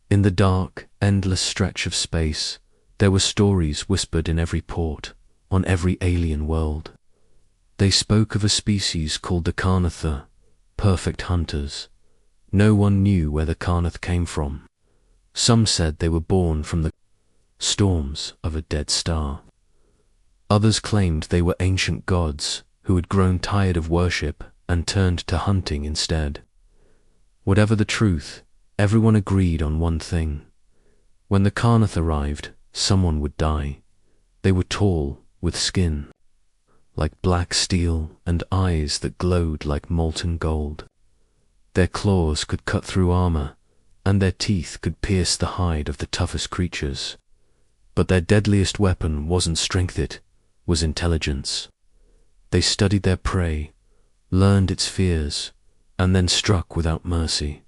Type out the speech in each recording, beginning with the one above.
In the dark, endless stretch of space, there were stories whispered in every port, on every alien world. They spoke of a species called the Carnatha, perfect hunters. No one knew where the Carnath came from. Some said they were born from the storms of a dead star. Others claimed they were ancient gods who had grown tired of worship and turned to hunting instead. Whatever the truth, everyone agreed on one thing. When the Carnath arrived, someone would die. They were tall, with skin like black steel and eyes that glowed like molten gold. Their claws could cut through armor, and their teeth could pierce the hide of the toughest creatures. But their deadliest weapon wasn't strength, it was intelligence. They studied their prey, learned its fears, and then struck without mercy.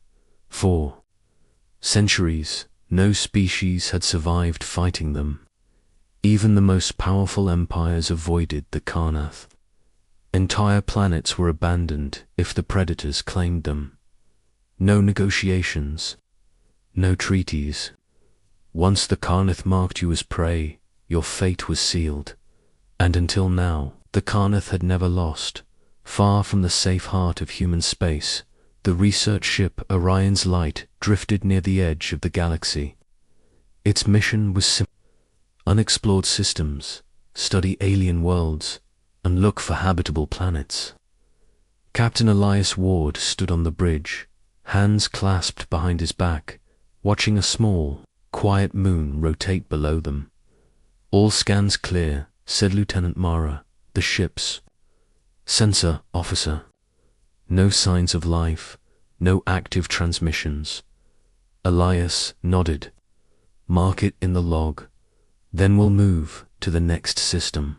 For centuries, no species had survived fighting them. Even the most powerful empires avoided the Carnath. Entire planets were abandoned if the predators claimed them. No negotiations, no treaties. Once the Carnath marked you as prey, your fate was sealed. And until now, the Carnath had never lost. Far from the safe heart of human space, the research ship Orion's Light drifted near the edge of the galaxy. Its mission was simple: unexplored systems, study alien worlds, and look for habitable planets. Captain Elias Ward stood on the bridge, hands clasped behind his back, watching a small, quiet moon rotate below them. "All scans clear," said Lieutenant Mara, the ship's sensor officer. "No signs of life, no active transmissions." Elias nodded. "Mark it in the log. Then we'll move to the next system."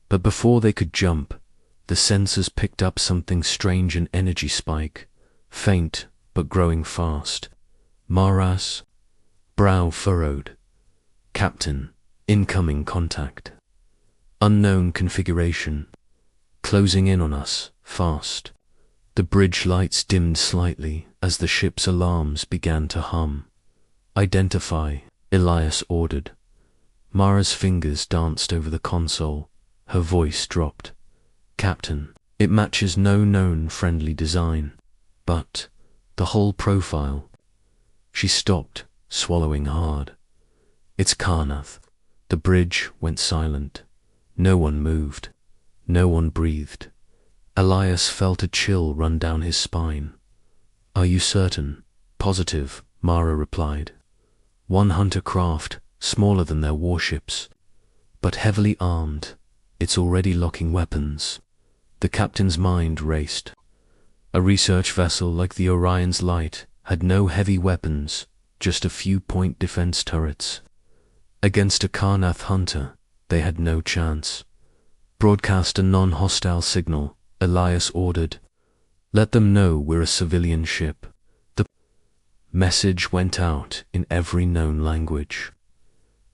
But before they could jump, the sensors picked up something strange, an energy spike, faint but growing fast. Mara's brow furrowed. "Captain, incoming contact. Unknown configuration. Closing in on us, fast." The bridge lights dimmed slightly as the ship's alarms began to hum. "Identify," Elias ordered. Mara's fingers danced over the console. Her voice dropped. "Captain, it matches no known friendly design, but the whole profile." She stopped, swallowing hard. "It's Carnath." The bridge went silent. No one moved. No one breathed. Elias felt a chill run down his spine. "Are you certain?" "Positive," Mara replied. "One hunter craft, smaller than their warships, but heavily armed. It's already locking weapons." The captain's mind raced. A research vessel like the Orion's Light had no heavy weapons, just a few point defense turrets. Against a Carnath hunter, they had no chance. "Broadcast a non-hostile signal," Elias ordered. "Let them know we're a civilian ship." The message went out in every known language.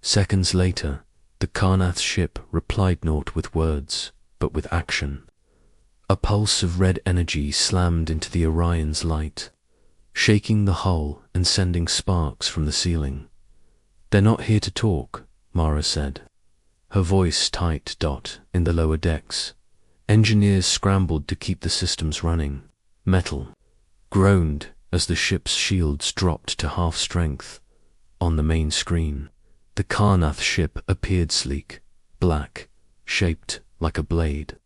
Seconds later, the Carnath ship replied not with words, but with action. A pulse of red energy slammed into the Orion's Light, shaking the hull and sending sparks from the ceiling. "They're not here to talk," Mara said, her voice tight. In the lower decks, engineers scrambled to keep the systems running. Metal groaned as the ship's shields dropped to half strength. On the main screen, the Carnath ship appeared sleek, black, shaped like a blade.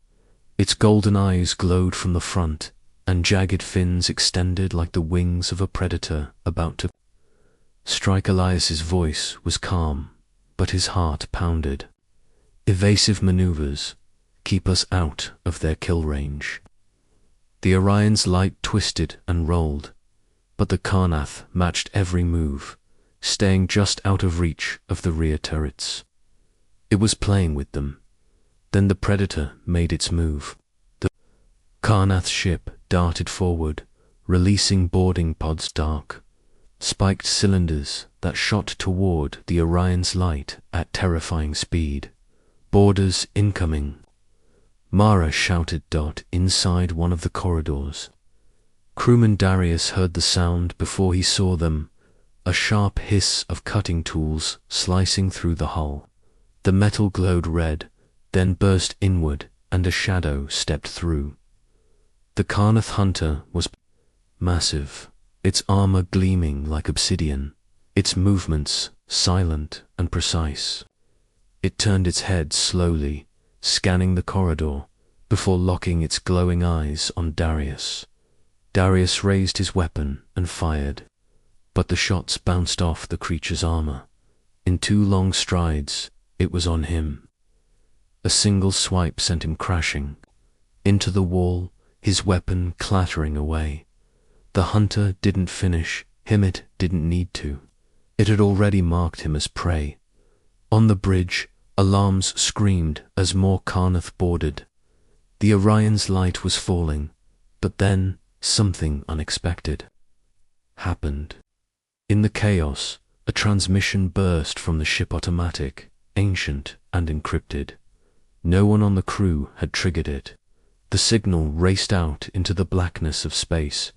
Its golden eyes glowed from the front, and jagged fins extended like the wings of a predator about to strike. Elias's voice was calm, but his heart pounded. "Evasive maneuvers. Keep us out of their kill range." The Orion's Light twisted and rolled, but the Carnath matched every move, staying just out of reach of the rear turrets. It was playing with them. Then the Predator made its move. The Carnath ship darted forward, releasing boarding pods, dark, spiked cylinders that shot toward the Orion's Light at terrifying speed. "Boarders incoming," Mara shouted. Inside one of the corridors, crewman Darius heard the sound before he saw them. a sharp hiss of cutting tools slicing through the hull. The metal glowed red, then burst inward, and a shadow stepped through. The Carnath hunter was massive, its armor gleaming like obsidian, its movements silent and precise. It turned its head slowly, scanning the corridor, before locking its glowing eyes on Darius. Darius raised his weapon and fired, but the shots bounced off the creature's armor. In 2 long strides, it was on him. A single swipe sent him crashing into the wall, his weapon clattering away. The hunter didn't finish him, it didn't need to. It had already marked him as prey. On the bridge, alarms screamed as more Carnath boarded. The Orion's light was falling, but then something unexpected happened. In the chaos, a transmission burst from the ship, automatic, ancient, and encrypted. No one on the crew had triggered it. The signal raced out into the blackness of space,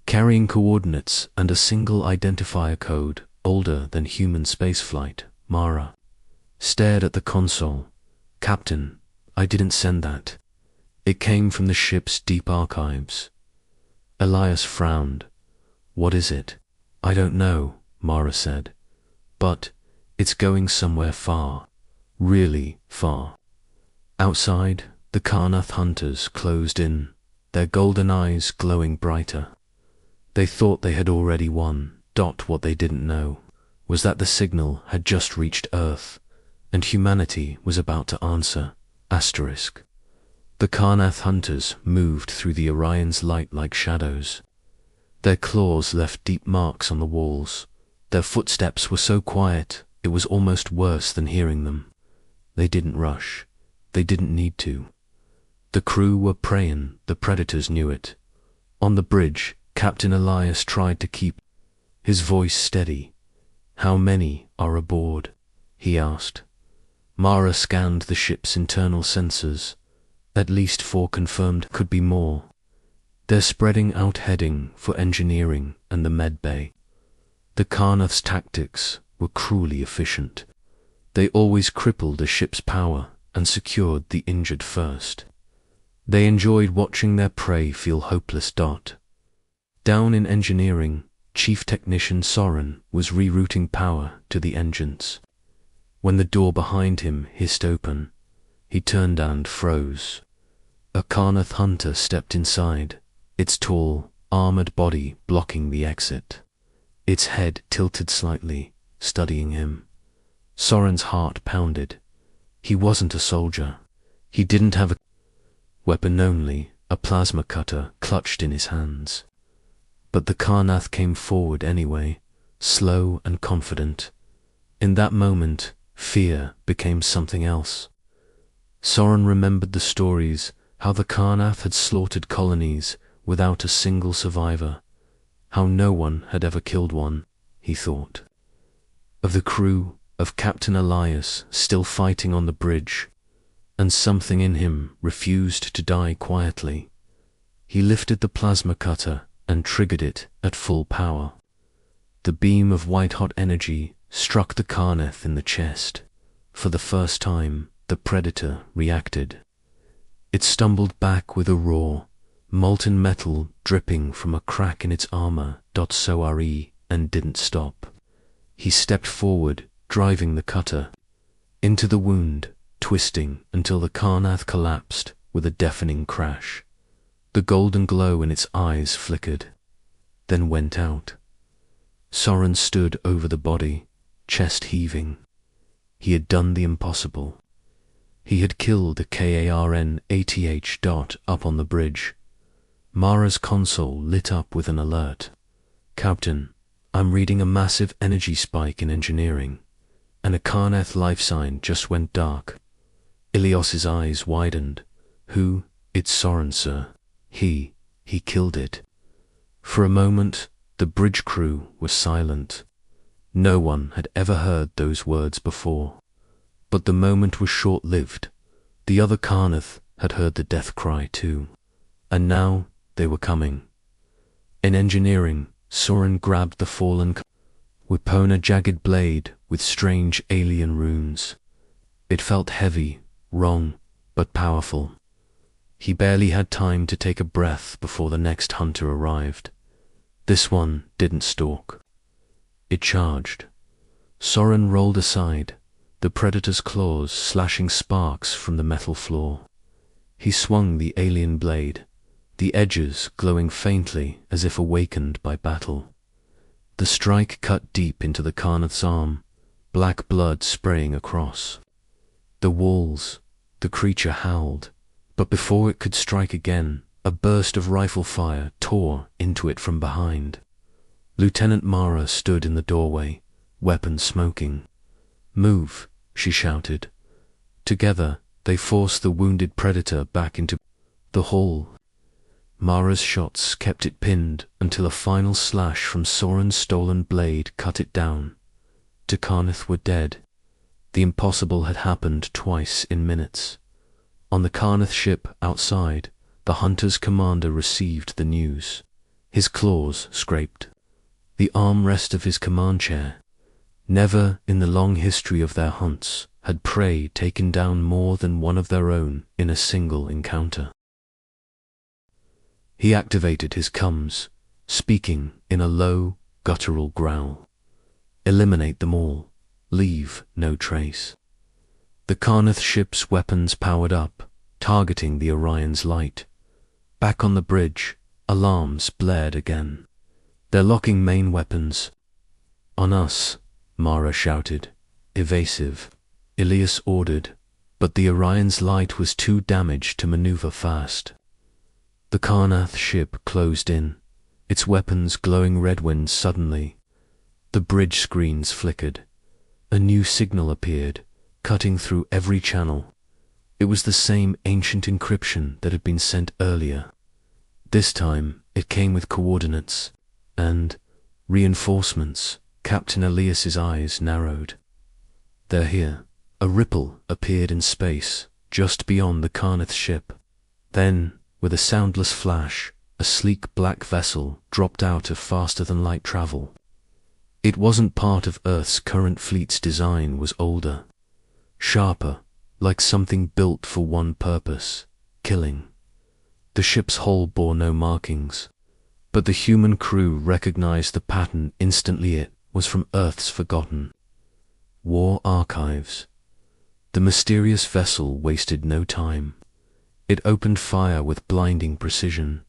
carrying coordinates and a single identifier code older than human spaceflight. Mara stared at the console. "Captain, I didn't send that." It came from the ship's deep archives. Elias frowned. "What is it?" "I don't know," Mara said. "But it's going somewhere far. Really far." Outside, the Carnath hunters closed in, their golden eyes glowing brighter. They thought they had already won. What they didn't know was that the signal had just reached Earth, and humanity was about to answer. Asterisk. The Carnath hunters moved through the Orion's light like shadows. Their claws left deep marks on the walls. Their footsteps were so quiet, it was almost worse than hearing them. They didn't rush. They didn't need to. The crew were praying, the predators knew it. On the bridge, Captain Elias tried to keep his voice steady. "How many are aboard?" he asked. Mara scanned the ship's internal sensors. At least 4 confirmed, could be more. They're spreading out, heading for engineering and the med bay. The Carnath's tactics were cruelly efficient. They always crippled a ship's power and secured the injured first. They enjoyed watching their prey feel hopeless. Down in engineering, Chief Technician Soren was rerouting power to the engines. When the door behind him hissed open, he turned and froze. A Carnath hunter stepped inside, its tall, armored body blocking the exit. Its head tilted slightly, studying him. Soren's heart pounded. He wasn't a soldier. He didn't have a weapon, only a plasma cutter clutched in his hands. But the Carnath came forward anyway, slow and confident. In that moment, fear became something else. Soren remembered the stories, how the Carnath had slaughtered colonies without a single survivor, how no one had ever killed one, he thought. Of the crew, of Captain Elias still fighting on the bridge, and something in him refused to die quietly. He lifted the plasma cutter and triggered it at full power. The beam of white-hot energy struck the Carnath in the chest. For the first time, the predator reacted. It stumbled back with a roar, molten metal dripping from a crack in its armor. And didn't stop. He stepped forward, driving the cutter into the wound, twisting until the Carnath collapsed with a deafening crash. The golden glow in its eyes flickered, then went out. Soren stood over the body, chest heaving. He had done the impossible. He had killed the KARN-ATH. Up on the bridge. Mara's console lit up with an alert. "Captain, I'm reading a massive energy spike in engineering, and a Carnath life sign just went dark." Ilios's eyes widened. "Who?" "It's Soren, sir. He killed it." For a moment, the bridge crew was silent. No one had ever heard those words before. But the moment was short-lived. The other Carnath had heard the death cry too, and now they were coming. In engineering, Soren grabbed the fallen weapon a jagged blade with strange alien runes. It felt heavy, wrong, but powerful. He barely had time to take a breath before the next hunter arrived. This one didn't stalk. It charged. Soren rolled aside, the predator's claws slashing sparks from the metal floor. He swung the alien blade, the edges glowing faintly as if awakened by battle. The strike cut deep into the Carnath's arm, black blood spraying across. The walls, the creature howled, but before it could strike again, a burst of rifle fire tore into it from behind. Lieutenant Mara stood in the doorway, weapon smoking. "Move," she shouted. Together, they forced the wounded predator back into the hall. Mara's shots kept it pinned until a final slash from Soren's stolen blade cut it down. The Carnath were dead. The impossible had happened twice in minutes. On the Carnath ship outside, the hunter's commander received the news. His claws scraped the armrest of his command chair. Never in the long history of their hunts had prey taken down more than one of their own in a single encounter. He activated his comms, speaking in a low, guttural growl. "Eliminate them all. Leave no trace." The Carnath ship's weapons powered up, targeting the Orion's light. Back on the bridge, alarms blared again. "They're locking main weapons." "On us," Mara shouted. "Evasive," Elias ordered, but the Orion's light was too damaged to maneuver fast. The Carnath ship closed in, its weapons glowing red when suddenly the bridge screens flickered. A new signal appeared, cutting through every channel. It was the same ancient encryption that had been sent earlier. This time, it came with coordinates and reinforcements. Captain Elias's eyes narrowed. "They're here." A ripple appeared in space, just beyond the Carnath ship. Then, with a soundless flash, a sleek black vessel dropped out of faster-than-light travel. It wasn't part of Earth's current fleet's design, was older, sharper, like something built for one purpose, killing. The ship's hull bore no markings, but the human crew recognized the pattern instantly. It was from Earth's forgotten war archives. The mysterious vessel wasted no time. It opened fire with blinding precision,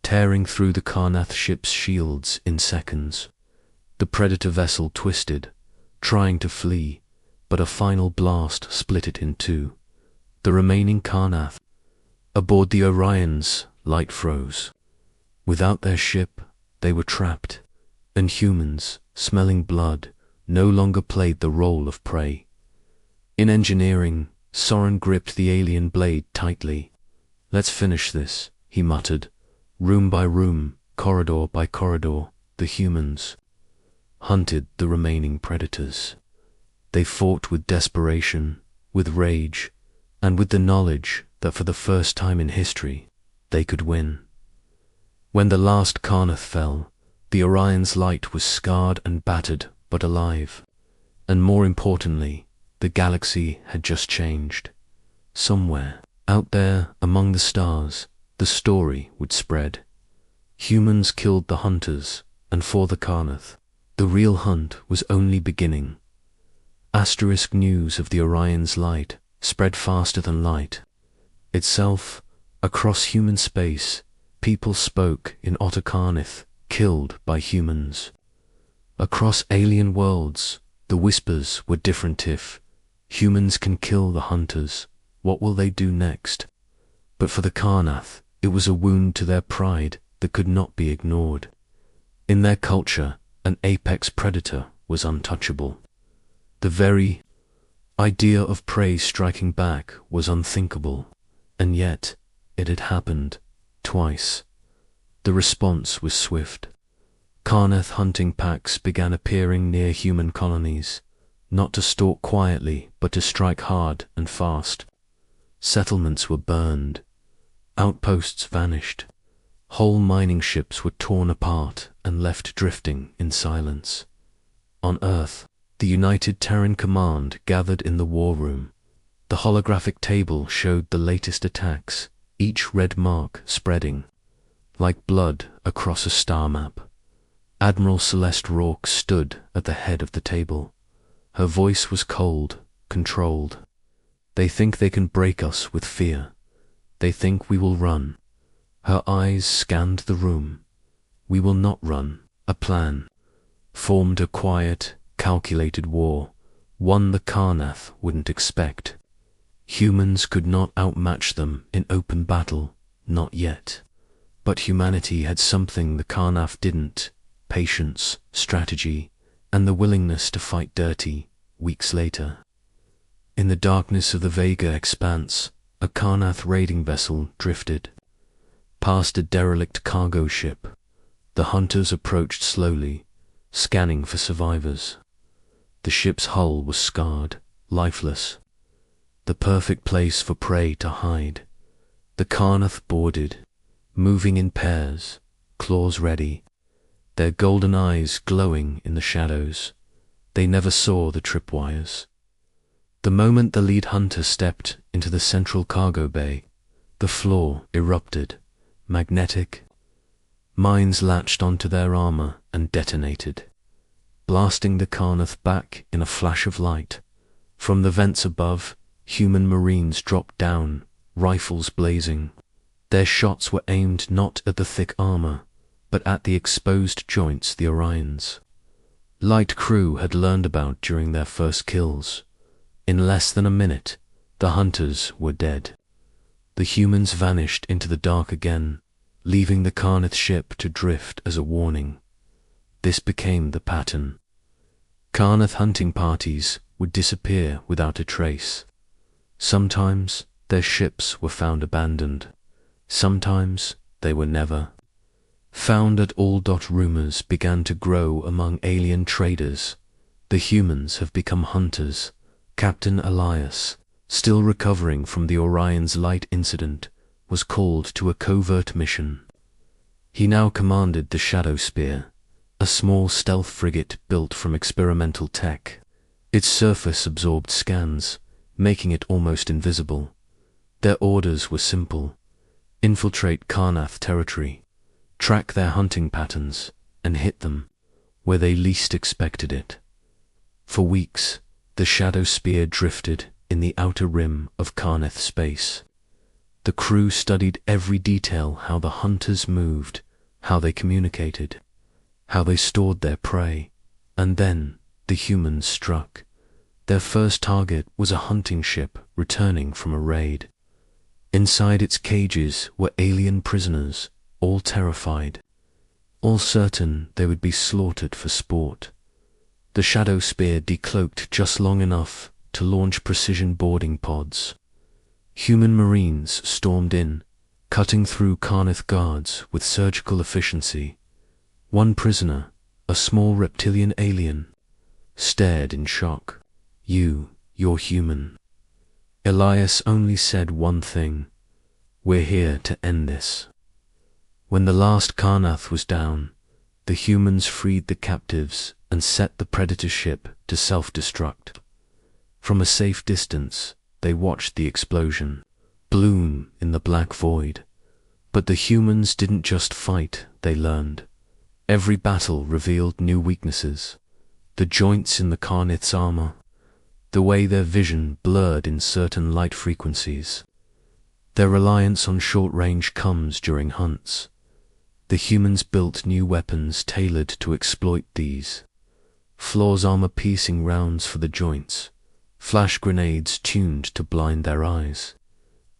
tearing through the Carnath ship's shields in seconds. The Predator vessel twisted, trying to flee, but a final blast split it in two. The remaining Carnath aboard the Orion's light froze. Without their ship, they were trapped, and humans, smelling blood, no longer played the role of prey. In engineering, Soren gripped the alien blade tightly. "Let's finish this," he muttered. Room by room, corridor by corridor, the humans hunted the remaining predators. They fought with desperation, with rage, and with the knowledge that for the first time in history, they could win. When the last Carnath fell, the Orion's light was scarred and battered, but alive. And more importantly, the galaxy had just changed. Somewhere, out there among the stars, the story would spread. Humans killed the hunters, and for the Carnath, the real hunt was only beginning. Asterisk news of the Orion's light spread faster than light. Itself, across human space, people spoke in Otter Carnath, killed by humans. Across alien worlds, the whispers were different. If humans can kill the hunters, what will they do next? But for the Carnath, it was a wound to their pride that could not be ignored. In their culture, an apex predator was untouchable. The very idea of prey striking back was unthinkable, and yet it had happened twice. The response was swift. Carnath hunting packs began appearing near human colonies, not to stalk quietly, but to strike hard and fast. Settlements were burned. Outposts vanished. Whole mining ships were torn apart and left drifting in silence. On Earth, the United Terran Command gathered in the war room. The holographic table showed the latest attacks, each red mark spreading like blood across a star map. Admiral Celeste Rourke stood at the head of the table. Her voice was cold, controlled. They think they can break us with fear. They think we will run. Her eyes scanned the room. We will not run. A plan. Formed a quiet, calculated war, one the Karnath wouldn't expect. Humans could not outmatch them in open battle, not yet. But humanity had something the Karnath didn't: patience, strategy, and the willingness to fight dirty. Weeks later, in the darkness of the Vega expanse, a Karnath raiding vessel drifted past a derelict cargo ship. The hunters approached slowly, scanning for survivors. The ship's hull was scarred, lifeless. The perfect place for prey to hide. The Karnath boarded, moving in pairs, claws ready, their golden eyes glowing in the shadows. They never saw the tripwires. The moment the lead hunter stepped into the central cargo bay, the floor erupted, magnetic. Mines latched onto their armor and detonated, blasting the Karnath back in a flash of light. From the vents above, human marines dropped down, rifles blazing. Their shots were aimed not at the thick armor, but at the exposed joints, the Orions. Light crew had learned about during their first kills. In less than a minute, the hunters were dead. The humans vanished into the dark again, leaving the Karnath ship to drift as a warning. This became the pattern. Karnath hunting parties would disappear without a trace. Sometimes their ships were found abandoned. Sometimes they were never found at all. Rumors began to grow among alien traders. The humans have become hunters. Captain Elias, still recovering from the Orion's Light incident, was called to a covert mission. He now commanded the Shadow Spear, a small stealth frigate built from experimental tech. Its surface absorbed scans, making it almost invisible. Their orders were simple: infiltrate Karnath territory, track their hunting patterns, and hit them where they least expected it. For weeks, the Shadow Spear drifted in the outer rim of Karnath space. The crew studied every detail: how the hunters moved, how they communicated, how they stored their prey. And then the humans struck. Their first target was a hunting ship returning from a raid. Inside its cages were alien prisoners, all terrified, all certain they would be slaughtered for sport. The Shadow Spear decloaked just long enough to launch precision boarding pods. Human marines stormed in, cutting through Karnath guards with surgical efficiency. One prisoner, a small reptilian alien, stared in shock. You're human." Elias only said one thing: "We're here to end this." When the last Karnath was down, the humans freed the captives and set the predator ship to self-destruct. From a safe distance, they watched the explosion bloom in the black void. But the humans didn't just fight, they learned. Every battle revealed new weaknesses: the joints in the Karnath's armor, the way their vision blurred in certain light frequencies, their reliance on short-range comms during hunts. The humans built new weapons tailored to exploit these: flaws armor-piercing rounds for the joints, flash grenades tuned to blind their eyes,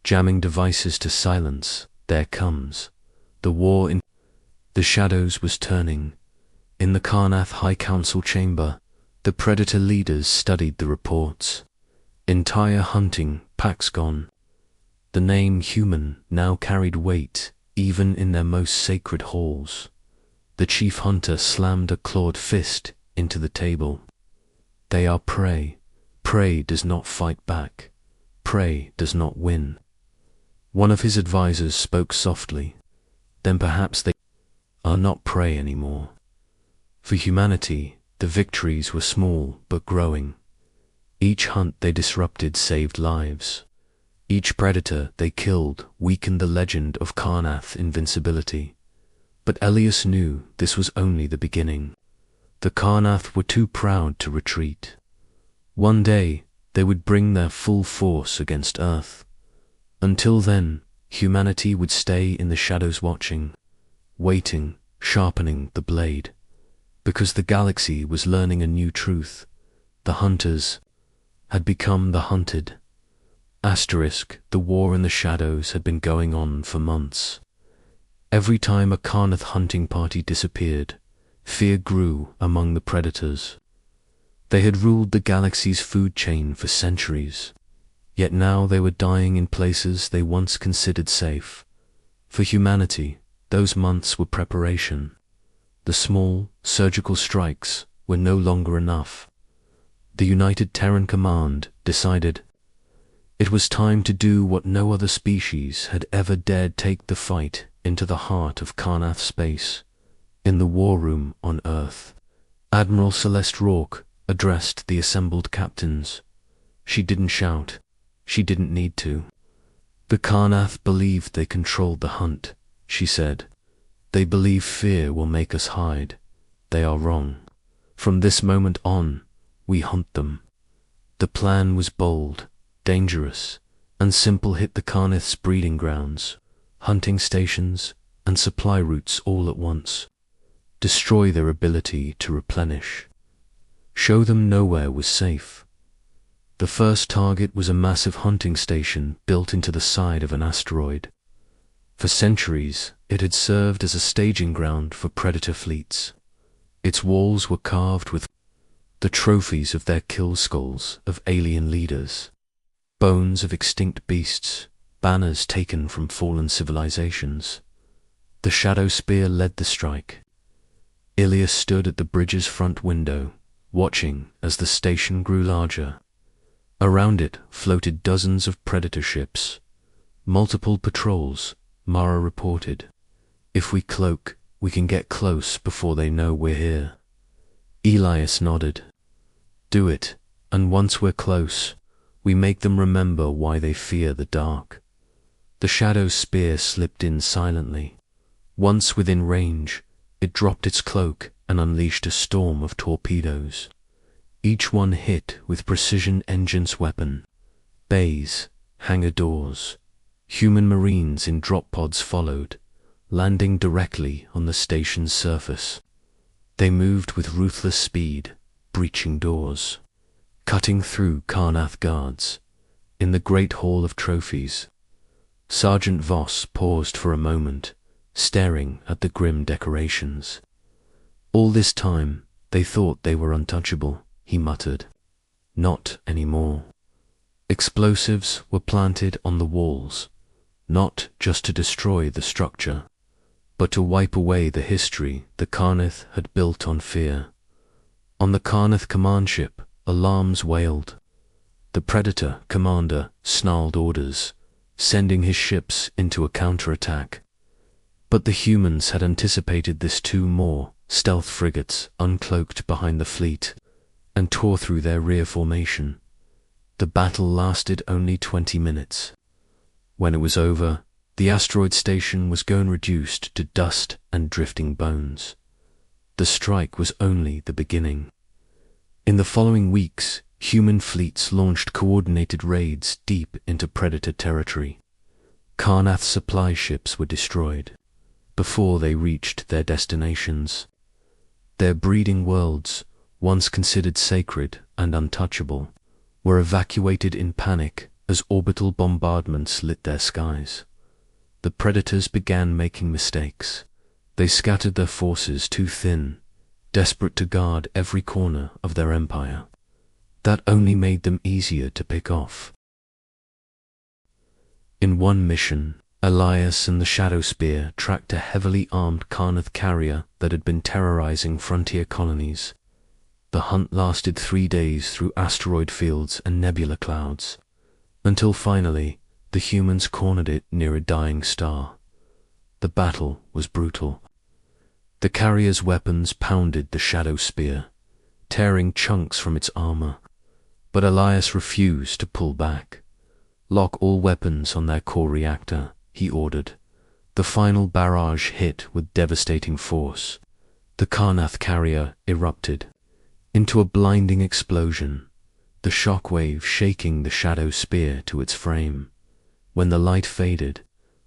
jamming devices to silence their comms. The war in the shadows was turning. In the Karnath High Council chamber, the predator leaders studied the reports. Entire hunting packs gone. The name human now carried weight even in their most sacred halls. The chief hunter slammed a clawed fist into the table. "They are prey. Prey does not fight back. Prey does not win." One of his advisors spoke softly. "Then perhaps they are not prey anymore. For humanity, The victories were small but growing. Each hunt they disrupted saved lives. Each predator they killed weakened the legend of Karnath's invincibility. But Elias knew this was only the beginning. The Karnath were too proud to retreat. One day they would bring their full force against Earth. Until then, humanity would stay in the shadows watching, waiting, sharpening the blade. Because the galaxy was learning a new truth. The hunters had become the hunted. The war in the shadows had been going on for months. Every time a Karnath hunting party disappeared, fear grew among the predators. They had ruled the galaxy's food chain for centuries, yet now they were dying in places they once considered safe. For humanity, those months were preparation. The small, surgical strikes were no longer enough. The United Terran Command decided it was time to do what no other species had ever dared: take the fight into the heart of Karnath space. In the war room on Earth, Admiral Celeste Rourke addressed the assembled captains. She didn't shout. She didn't need to. The Karnath believed they controlled the hunt, she said. They believe fear will make us hide. They are wrong. From this moment on, we hunt them. The plan was bold, dangerous, and simple: hit the Karnath's breeding grounds, hunting stations, and supply routes all at once. Destroy their ability to replenish. Show them nowhere was safe. The first target was a massive hunting station built into the side of an asteroid. For centuries, it had served as a staging ground for predator fleets. Its walls were carved with the trophies of their kill skulls of alien leaders, bones of extinct beasts, banners taken from fallen civilizations. The Shadow Spear led the strike. Ilias stood at the bridge's front window, watching as the station grew larger. Around it floated dozens of predator ships. Multiple patrols, Mara reported. If we cloak, we can get close before they know we're here. Elias nodded. Do it, and once we're close, we make them remember why they fear the dark. The Shadow's spear slipped in silently. Once within range, it dropped its cloak and unleashed a storm of torpedoes. Each one hit with precision engine's weapon. Bays, hangar doors, human marines in drop pods followed, landing directly on the station's surface. They moved with ruthless speed, breaching doors, cutting through Karnath guards. In the great hall of trophies, Sergeant Voss paused for a moment, staring at the grim decorations. All this time, they thought they were untouchable, he muttered. Not anymore. Explosives were planted on the walls, not just to destroy the structure, but to wipe away the history the Karnath had built on fear. On the Karnath command ship, alarms wailed. The Predator commander snarled orders, sending his ships into a counterattack. But the humans had anticipated this. 2 more stealth frigates uncloaked behind the fleet and tore through their rear formation. The battle lasted only 20 minutes. When it was over, the asteroid station was going reduced to dust and drifting bones. The strike was only the beginning. In the following weeks, human fleets launched coordinated raids deep into Predator territory. Karnath's supply ships were destroyed before they reached their destinations. Their breeding worlds, once considered sacred and untouchable, were evacuated in panic as orbital bombardments lit their skies. The Predators began making mistakes. They scattered their forces too thin, desperate to guard every corner of their empire. That only made them easier to pick off. In one mission, Elias and the Shadow Spear tracked a heavily armed Karnath carrier that had been terrorizing frontier colonies. The hunt lasted 3 days through asteroid fields and nebula clouds, until finally the humans cornered it near a dying star. The battle was brutal. The carrier's weapons pounded the Shadow Spear. tearing chunks from its armor. But Elias refused to pull back. "Lock all weapons on their core reactor," he ordered. The final barrage hit with devastating force. The Karnath carrier erupted into a blinding explosion, the shock wave shaking the shadow spear to its frame. When the light faded,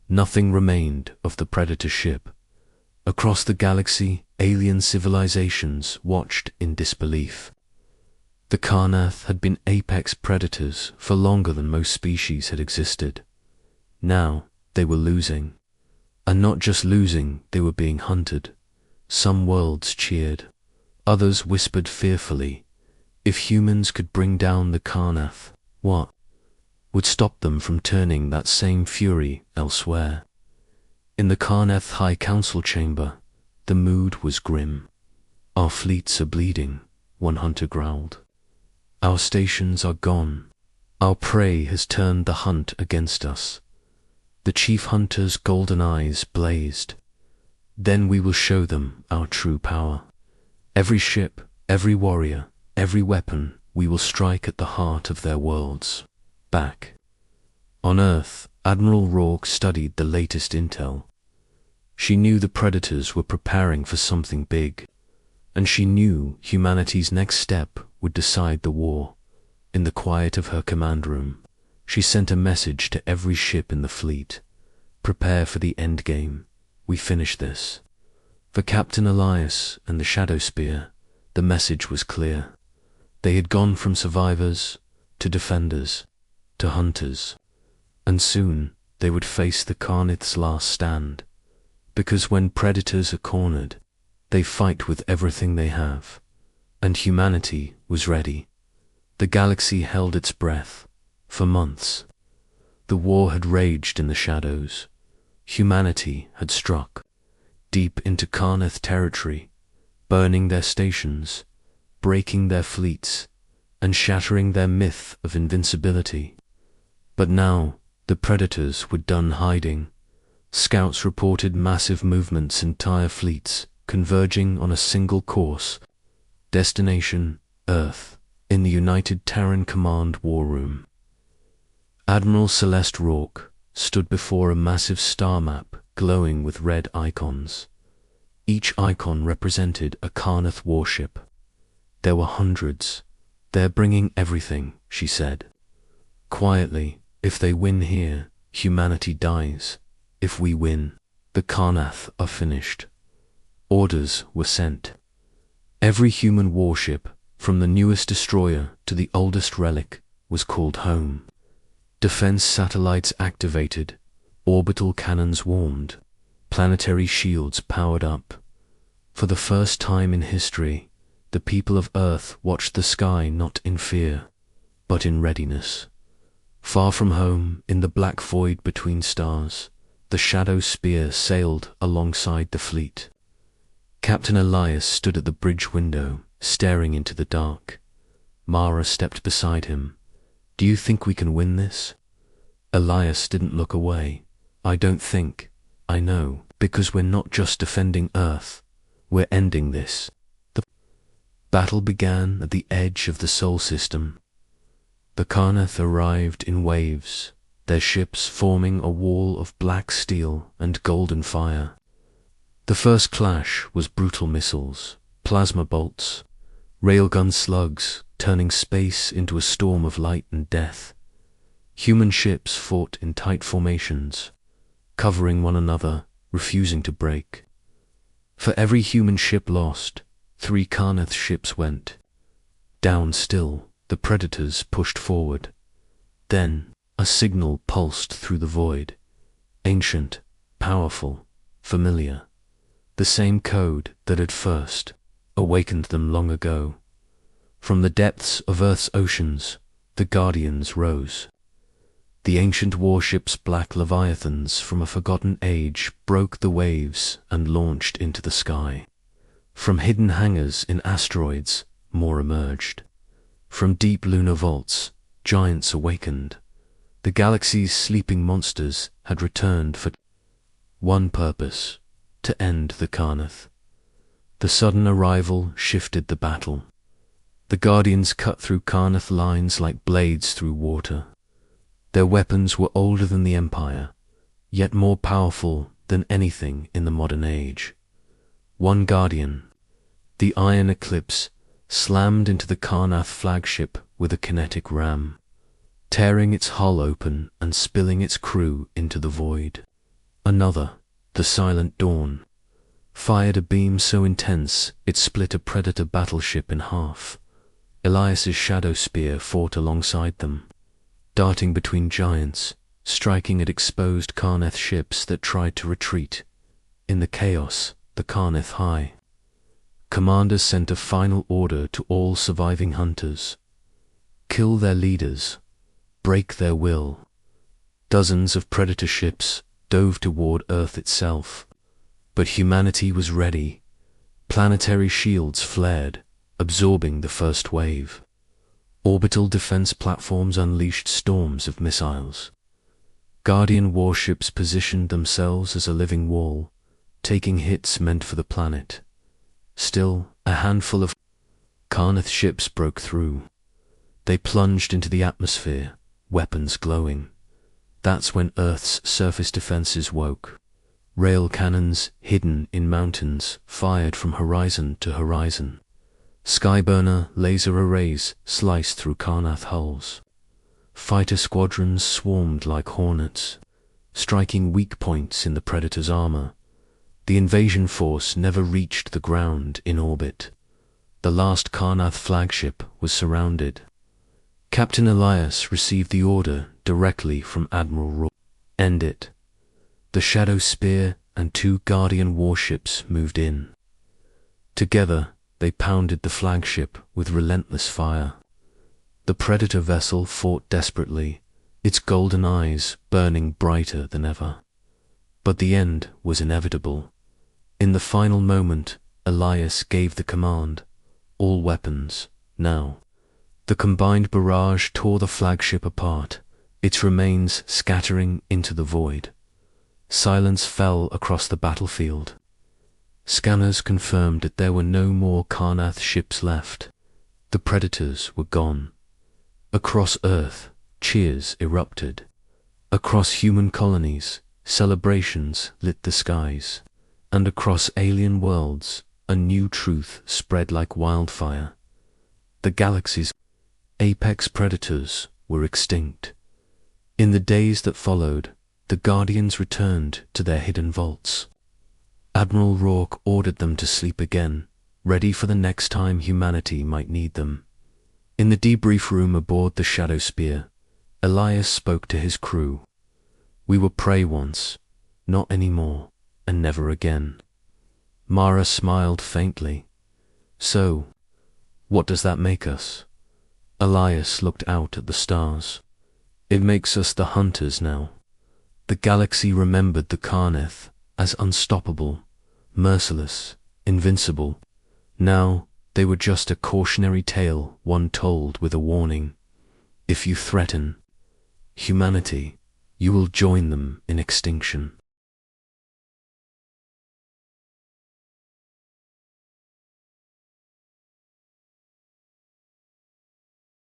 nothing remained of the Predator ship. Across the galaxy, alien civilizations watched in disbelief. The Karnath had been apex predators for longer than most species had existed. Now they were losing. And not just losing, they were being hunted. Some worlds cheered. Others whispered fearfully, if humans could bring down the Karnath, what would stop them from turning that same fury elsewhere? In the Karnath High Council chamber, the mood was grim. "Our fleets are bleeding," one hunter growled. "Our stations are gone. Our prey has turned the hunt against us." The chief hunter's golden eyes blazed. "Then we will show them our true power. Every ship, every warrior, every weapon, we will strike at the heart of their worlds." Back on Earth, Admiral Rourke studied the latest intel. She knew the Predators were preparing for something big, and she knew humanity's next step would decide the war. In the quiet of her command room, she sent a message to every ship in the fleet. "Prepare for the endgame. We finish this." For Captain Elias and the Shadow Spear, the message was clear. They had gone from survivors to defenders to hunters, and soon they would face the Karnath's last stand. Because when predators are cornered, they fight with everything they have, and humanity was ready. The galaxy held its breath. For months, the war had raged in the shadows. Humanity had struck deep into Karnath territory, burning their stations, breaking their fleets, and shattering their myth of invincibility. But now the Predators were done hiding. Scouts reported massive movements, entire fleets converging on a single course. Destination, Earth, in the United Terran Command War Room. Admiral Celeste Rourke stood before a massive star map glowing with red icons. Each icon represented a Karnath warship. There were hundreds. "They're bringing everything," she said. Quietly, "If they win here, humanity dies. If we win, the Karnath are finished." Orders were sent. Every human warship, from the newest destroyer to the oldest relic, was called home. Defense satellites activated, orbital cannons warmed, planetary shields powered up. For the first time in history, the people of Earth watched the sky not in fear, but in readiness. Far from home, in the black void between stars, the Shadow Spear sailed alongside the fleet. Captain Elias stood at the bridge window, staring into the dark. Mara stepped beside him. "Do you think we can win this?" Elias didn't look away. "I don't think. I know, because we're not just defending Earth. We're ending this." The battle began at the edge of the Sol system. The Karnath arrived in waves, their ships forming a wall of black steel and golden fire. The first clash was brutal missiles, plasma bolts, railgun slugs turning space into a storm of light and death. Human ships fought in tight formations, covering one another, refusing to break. For every human ship lost, 3 Karnath ships went. Down still, the Predators pushed forward. Then a signal pulsed through the void. Ancient, powerful, familiar. The same code that had first awakened them long ago. From the depths of Earth's oceans, the Guardians rose. The ancient warship's black leviathans from a forgotten age broke the waves and launched into the sky. From hidden hangars in asteroids, more emerged. From deep lunar vaults, giants awakened. The galaxy's sleeping monsters had returned for one purpose: to end the Karnath. The sudden arrival shifted the battle. The Guardians cut through Carnath lines like blades through water. Their weapons were older than the Empire, yet more powerful than anything in the modern age. One Guardian, the Iron Eclipse, slammed into the Carnath flagship with a kinetic ram, tearing its hull open and spilling its crew into the void. Another, the Silent Dawn, fired a beam so intense it split a Predator battleship in half. Elias's shadow spear fought alongside them, darting between giants, striking at exposed Carnath ships that tried to retreat. In the chaos, the Carnath High Commander sent a final order to all surviving hunters: kill their leaders, break their will. Dozens of Predator ships dove toward Earth itself, but humanity was ready. Planetary shields flared, absorbing the first wave. Orbital defense platforms unleashed storms of missiles. Guardian warships positioned themselves as a living wall, taking hits meant for the planet. Still, a handful of Carnath ships broke through. They plunged into the atmosphere, weapons glowing. That's when Earth's surface defenses woke. Rail cannons, hidden in mountains, fired from horizon to horizon. Skyburner laser arrays sliced through Carnath hulls. Fighter squadrons swarmed like hornets, striking weak points in the Predator's armor. The invasion force never reached the ground in orbit. The last Carnath flagship was surrounded. Captain Elias received the order directly from Admiral Rourke. End it. The Shadow Spear and 2 Guardian warships moved in. Together, they pounded the flagship with relentless fire. The Predator vessel fought desperately, its golden eyes burning brighter than ever. But the end was inevitable. In the final moment, Elias gave the command: all weapons, now. The combined barrage tore the flagship apart, its remains scattering into the void. Silence fell across the battlefield. Scanners confirmed that there were no more Carnath ships left. The Predators were gone. Across Earth, cheers erupted. Across human colonies, celebrations lit the skies. And across alien worlds, a new truth spread like wildfire. The galaxy's apex predators were extinct. In the days that followed, the Guardians returned to their hidden vaults. Admiral Rourke ordered them to sleep again, ready for the next time humanity might need them. In the debrief room aboard the Shadow Spear, Elias spoke to his crew. We were prey once, not anymore, and never again. Mara smiled faintly. So, what does that make us? Elias looked out at the stars. It makes us the hunters now. The galaxy remembered the Carnath as unstoppable, merciless, invincible. Now they were just a cautionary tale, one told with a warning. If you threaten humanity, you will join them in extinction.